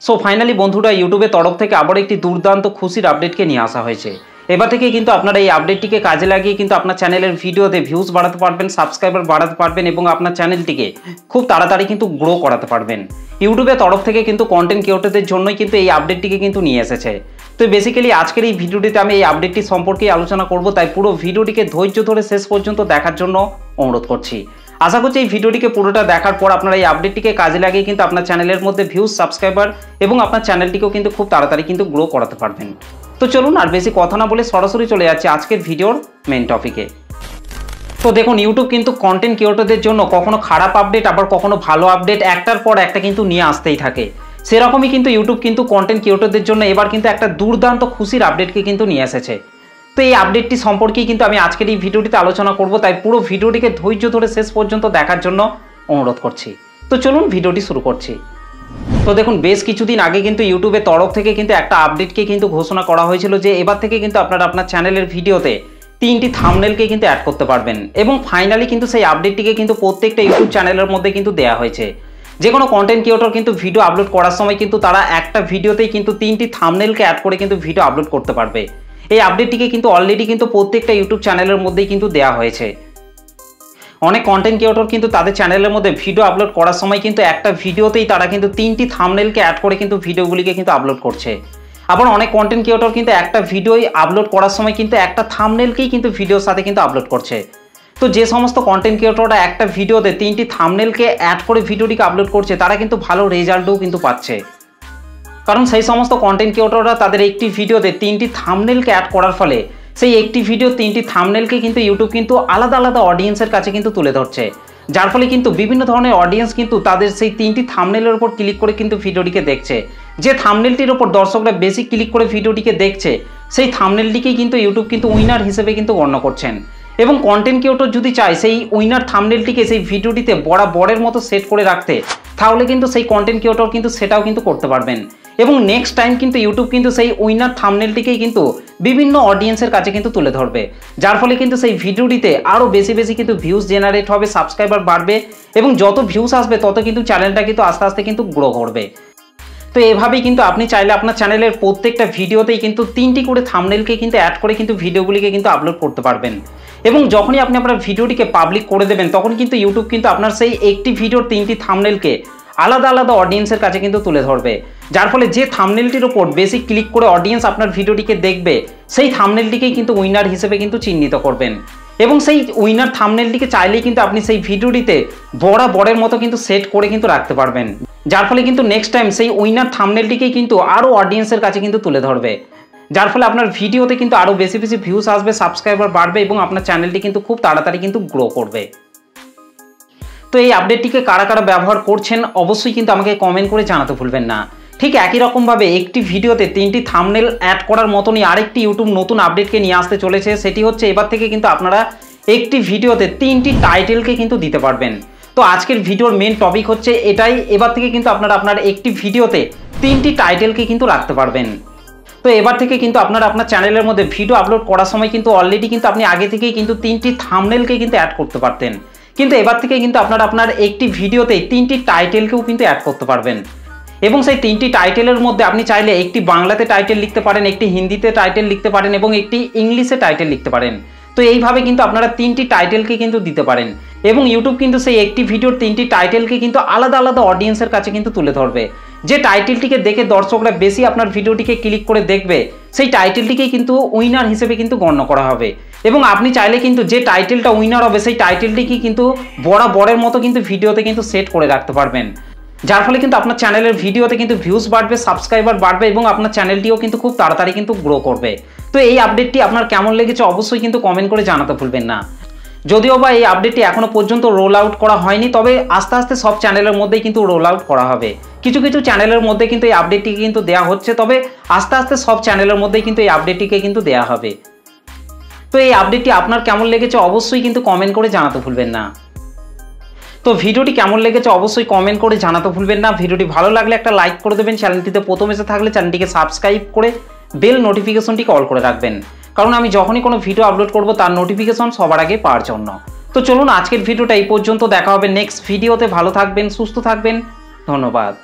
So finally বন্ধুরা ইউটিউবের তরফ থেকে আবার একটি দুর্দান্ত খুশির আপডেটকে নিয়ে আসা হয়েছে। এবার থেকে কিন্তু আপনারা এই আপডেটটিকে কাজে লাগিয়ে কিন্তু আপনার চ্যানেলের ভিডিওতে ভিউজ বাড়াতে পারবেন, সাবস্ক্রাইবার বাড়াতে পারবেন এবং আপনার চ্যানেলটিকে খুব তাড়াতাড়ি কিন্তু গ্রো করাতে পারবেন। ইউটিউবের তরফ থেকে কিন্তু কন্টেন্ট ক্রিয়েটরদের জন্যই কিন্তু এই আপডেটটিকে কিন্তু নিয়ে এসেছে। তো বেসিক্যালি আজকের এই ভিডিওটিতে আমি এই আপডেটটি সম্পর্কে আলোচনা করব, তাই পুরো ভিডিওটিকে ধৈর্য ধরে শেষ পর্যন্ত দেখার জন্য অনুরোধ করছি। আশা করছি এই ভিডিওটিকে পুরোটা দেখার পর আপনারা এই আপডেটটিকে কাজে লাগিয়ে কিন্তু আপনার চ্যানেলের মধ্যে ভিউজ, সাবস্ক্রাইবার এবং আপনার চ্যানেলটিকেও কিন্তু খুব তাড়াতাড়ি কিন্তু গ্রো করাতে পারবেন। তো চলুন আর বেশি কথা না বলে সরাসরি চলে যাচ্ছে আজকের ভিডিওর মেন টপিকে। তো দেখুন, ইউটিউব কিন্তু কন্টেন্ট ক্রিয়েটরদের জন্য কখনো খারাপ আপডেট আবার কখনো ভালো আপডেট একটার পর একটা কিন্তু নিয়ে আসতেই থাকে। সেরকমই কিন্তু ইউটিউব কিন্তু কন্টেন্ট ক্রিয়েটরদের জন্য এবার কিন্তু একটা দুর্দান্ত খুশির আপডেটকে কিন্তু নিয়ে এসেছে। তো এই আপডেটটি সম্পর্কেই কিন্তু আমি আজকের এই ভিডিওটিতে আলোচনা করব, তাই পুরো ভিডিওটিকে ধৈর্য ধরে শেষ পর্যন্ত দেখার জন্য অনুরোধ করছি। তো চলুন ভিডিওটি শুরু করছি। তো দেখুন, বেশ কিছুদিন আগে কিন্তু ইউটিউবের তরফ থেকে কিন্তু একটা আপডেটকে কিন্তু ঘোষণা করা হয়েছিল যে এবার থেকে কিন্তু আপনারা আপনার চ্যানেলের ভিডিওতে 3টি থাম্বনেলকে কিন্তু অ্যাড করতে পারবেন এবং ফাইনালি কিন্তু সেই আপডেটটিকে কিন্তু প্রত্যেকটা ইউটিউব চ্যানেলের মধ্যে কিন্তু দেওয়া হয়েছে। যে কোনো কন্টেন্ট ক্রিয়েটর কিন্তু ভিডিও আপলোড করার সময় কিন্তু তারা একটা ভিডিওতেই কিন্তু 3টি থাম্বনেলকে অ্যাড করে কিন্তু ভিডিও আপলোড করতে পারবে। এই আপডেটটিকে কিন্তু অলরেডি কিন্তু প্রত্যেকটা ইউটিউব চ্যানেলের মধ্যেই কিন্তু দেওয়া হয়েছে। অনেক কন্টেন্ট ক্রিয়েটর কিন্তু তাদের চ্যানেলের মধ্যে ভিডিও আপলোড করার সময় কিন্তু একটা ভিডিওতেই তারা কিন্তু 3টি থাম্বনেলকে অ্যাড করে কিন্তু ভিডিওগুলিকে কিন্তু আপলোড করছে। আবার অনেক কন্টেন্ট ক্রিয়েটর কিন্তু একটা ভিডিওই আপলোড করার সময় কিন্তু একটা থাম্বনেলকেই কিন্তু ভিডিওর সাথে কিন্তু আপলোড করছে। তো যে সমস্ত কন্টেন্ট ক্রিয়েটররা একটা ভিডিওতে 3টি থাম্বনেলকে অ্যাড করে ভিডিওটিকে আপলোড করছে তারা কিন্তু ভালো রেজাল্টও কিন্তু পাচ্ছে, কারণ সেই সমস্ত কন্টেন্ট ক্রিয়েটররা তাদের একটি ভিডিওতে 3টি থাম্বনেলকে অ্যাড করার ফলে সেই একটি ভিডিও 3টি থাম্বনেলকে কিন্তু ইউটিউব কিন্তু আলাদা আলাদা অডিয়েন্সের কাছে কিন্তু তুলে ধরছে, যার ফলে কিন্তু বিভিন্ন ধরনের অডিয়েন্স কিন্তু তাদের সেই 3টি থাম্বনেলের উপর ক্লিক করে কিন্তু ভিডিওটিকে দেখছে। যে থাম্বনেলটির উপর দর্শকরা বেশি ক্লিক করে ভিডিওটিকে দেখছে সেই থাম্বনেলটিকেই কিন্তু ইউটিউব কিন্তু উইনার হিসেবে কিন্তু গণ্য করছেন। এবং কন্টেন্ট ক্রিয়েটর যদি চায় সেই উইনার থাম্বনেলটিকে সেই ভিডিওটিতে বরাবরের মতো সেট করে রাখতে, তাহলে কিন্তু সেই কন্টেন্ট ক্রিয়েটর কিন্তু সেটাও কিন্তু করতে পারবেন এবং নেক্সট টাইম কিন্তু ইউটিউব কিন্তু সেই উইনার থাম্বনেলটিকেই কিন্তু বিভিন্ন অডিয়েন্সের কাছে কিন্তু তুলে ধরবে, যার ফলে কিন্তু সেই ভিডিওটিতে আরও বেশি বেশি কিন্তু ভিউজ জেনারেট হবে, সাবস্ক্রাইবার বাড়বে এবং যত ভিউজ আসবে তত কিন্তু চ্যানেলটা কিন্তু আস্তে আস্তে কিন্তু গ্রো করবে। তো এভাবেই কিন্তু আপনি চাইলে আপনার চ্যানেলের প্রত্যেকটা ভিডিওতেই কিন্তু 3টি করে থাম্বনেলকে কিন্তু অ্যাড করে কিন্তু ভিডিওগুলিকে কিন্তু আপলোড করতে পারবেন এবং যখনই আপনি আপনার ভিডিওটিকে পাবলিক করে দেবেন তখন কিন্তু ইউটিউব কিন্তু আপনার সেই একটি ভিডিওর 3টি থাম্বনেলকে আলাদা আলাদা অডিয়েন্সের কাছে কিন্তু তুলে ধরবে, যার ফলে যে থাম্বনেলটির ওপর বেশি ক্লিক করে অডিয়েন্স আপনার ভিডিওটিকে দেখবে সেই থাম্বনেলটিকেই কিন্তু উইনার হিসেবে কিন্তু চিহ্নিত করবেন এবং সেই উইনার থাম্বনেলটিকে চাইলেই কিন্তু আপনি সেই ভিডিওটিতে বরাবরের মতো কিন্তু সেট করে কিন্তু রাখতে পারবেন, যার ফলে কিন্তু নেক্সট টাইম সেই উইনার থাম্বনেলটিকেই কিন্তু আরও অডিয়েন্সের কাছে কিন্তু তুলে ধরবে, যার ফলে আপনার ভিডিওতে কিন্তু আরও বেশি বেশি ভিউজ আসবে, সাবস্ক্রাইবার বাড়বে এবং আপনার চ্যানেলটি কিন্তু খুব তাড়াতাড়ি কিন্তু গ্রো করবে। তো এই আপডেটটিকে কারা কারা ব্যবহার করছেন অবশ্যই কিন্তু আমাকে কমেন্ট করে জানাতে ভুলবেন না। ঠিক একই রকমভাবে একটি ভিডিওতে 3টি থাম্বনেল অ্যাড করার মতনই আরেকটি ইউটিউব নতুন আপডেটকে নিয়ে আসতে চলেছে, সেটি হচ্ছে এবার থেকে কিন্তু আপনারা একটি ভিডিওতে 3টি টাইটেলকে কিন্তু দিতে পারবেন। তো আজকের ভিডিওর মেন টপিক হচ্ছে এটাই, এবার থেকে কিন্তু আপনারা আপনার একটি ভিডিওতে 3টি টাইটেলকে কিন্তু রাখতে পারবেন। তো এবার থেকে কিন্তু আপনারা আপনার চ্যানেলের মধ্যে ভিডিও আপলোড করার সময় কিন্তু অলরেডি কিন্তু আপনি আগে থেকেই কিন্তু 3টি থাম্বনেলকে কিন্তু অ্যাড করতে পারতেন, কিন্তু এবার থেকে কিন্তু আপনারা আপনার একটি ভিডিওতে 3টি টাইটেলকেও কিন্তু অ্যাড করতে পারবেন এবং সেই 3টি টাইটেলের মধ্যে আপনি চাইলে একটি বাংলাতে টাইটেল লিখতে পারেন, একটি হিন্দিতে টাইটেল লিখতে পারেন এবং একটি ইংলিশে টাইটেল লিখতে পারেন। তো এইভাবে কিন্তু আপনারা 3টি টাইটেলকে কিন্তু দিতে পারেন এবং ইউটিউব কিন্তু সেই একটি ভিডিওর 3টি টাইটেলকে কিন্তু আলাদা আলাদা অডিয়েন্সের কাছে কিন্তু তুলে ধরবে। যে টাইটেলটিকে দেখে দর্শকরা বেশি আপনার ভিডিওটিকে ক্লিক করে দেখবে সেই টাইটেলটিকেই কিন্তু উইনার হিসেবে কিন্তু গণ্য করা হবে এবং আপনি চাইলে কিন্তু যে টাইটেলটা উইনার হবে সেই টাইটেলটিকে কিন্তু বরাবরের মতো কিন্তু ভিডিওতে কিন্তু সেট করে রাখতে পারবেন, যার ফলে কিন্তু আপনার চ্যানেলের ভিডিওতে কিন্তু ভিউজ বাড়বে, সাবস্ক্রাইবার বাড়বে এবং আপনার চ্যানেলটিও কিন্তু খুব তাড়াতাড়ি কিন্তু গ্রো করবে। তো এই আপডেটটি আপনার কেমন লেগেছে অবশ্যই কিন্তু কমেন্ট করে জানাতে ভুলবেন না। যদিও বা এই আপডেটটি এখনো পর্যন্ত রোল আউট করা হয়নি, তবে আস্তে আস্তে সব চ্যানেলের মধ্যেই কিন্তু রোল আউট করা হবে। কিছু কিছু চ্যানেলের মধ্যে কিন্তু এই আপডেটটিকে কিন্তু দেওয়া হচ্ছে, তবে আস্তে আস্তে সব চ্যানেলের মধ্যেই কিন্তু এই আপডেটটিকে কিন্তু দেওয়া হবে। তো এই আপডেটটি আপনার কেমন লেগেছে অবশ্যই কিন্তু কমেন্ট করে জানাতে ভুলবেন না। তো ভিডিওটি কেমন লেগেছে অবশ্যই কমেন্ট করে জানাতে ভুলবেন না। ভিডিওটি ভালো লাগলে একটা লাইক করে দেবেন, চ্যানেলটিতে প্রথম এসে থাকলে চ্যানেলটিকে সাবস্ক্রাইব করে বেল নোটিফিকেশনটিকে অল করে রাখবেন, কারণ আমি যখনই কোনো ভিডিও আপলোড করব তার নোটিফিকেশন সবার আগে পাওয়ার জন্য। তো চলুন আজকের ভিডিওটা এই পর্যন্ত, দেখা হবে নেক্সট ভিডিওতে। ভালো থাকবেন, সুস্থ থাকবেন, ধন্যবাদ।